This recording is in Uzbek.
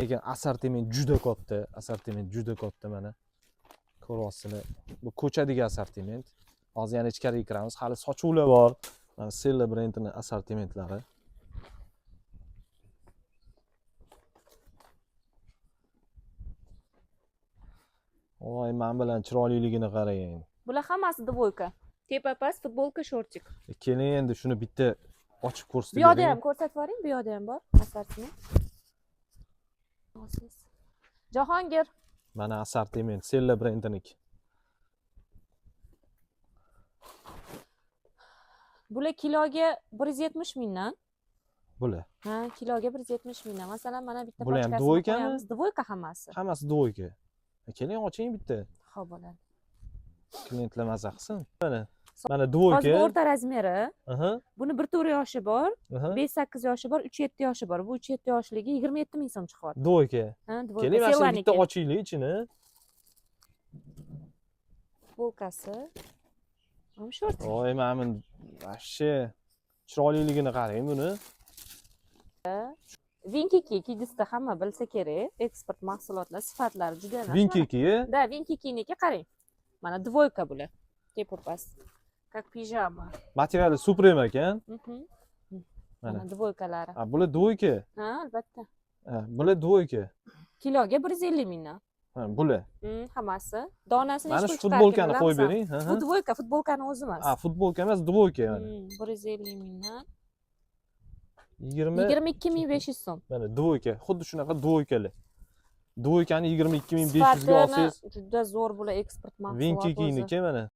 Lekin assortiment juda katta, mana. Ko'ryapsizlar. Bu ko'chadagi assortiment. Hozir yana ichkariga kiramiz. Hali sochuvlar bor. Mana Sella brendining assortimentlari. Voy, men bilan chiroyliligini qarang. Bular hammasi dvoyka. Tepa past futbolka, shortik. Keling endi shuni bitta ochib Bu ko'rsatib yoqda bering. ham ko'rsatib yuboring, bu yoqda ham bor assortiment. Jahongir. Mana assortiment Sella brendiniki. Bular kiloga 170 mingdan. Bular. Ha, kiloga 170 mingdan. Masalan, mana bitta Bular ham pochkasini dvoykami? qo'yamiz. Dvoyka hammasi. Hammasi dvoyka. Keling oching bitta. Xo'p bo'ladi. Klientlar maza qilsin. Mana Hozir dvoyka. o'rta razmeri. Aha. Buni 1-4 yoshi bor, Aha. 5-8 yoshi bor, 3-7 yoshi bor. Bu 3-7 yoshligi 27 ming so'm chiqyapti. Dvoyka. Ha, dvoyka. Keling mana shuni Sellaniki. bitta ochinglar ichini. Futbolkasi. Ham short. Voy, men vashshe chiroyliligini qarang buni. Vinkiki kidisda hamma bilsa kerak. Eksport mahsulotlar sifatlari juda yaxshi. Vinkiki. Da, Vinkikiniki qarang. Mana dvoyka bular. Tepa past. Как pijama. Materiali Supreme ekan. Mana dvoykalari. Ha, bular dvoyka. Ha, albatta. Ha, bular dvoyka. Kiloga 150 mingdan. Ha, bular. Hammasi. Donasini Mana hech shu pul futbolkani chiqarib qo'yib kelmayman. bering. Ha, Bu ha. dvoyka, futbolkani o'zi emas. Ha, futbolka emas, dvoyka mana. 150 mingdan. 20 22.500 so'm. mana dvoyka. Xuddi shunaqa dvoykalar. Dvoykani 22.500 ga olsangiz, Juda zo'r bular eksport mahsuloti. Vinkikiniki mana.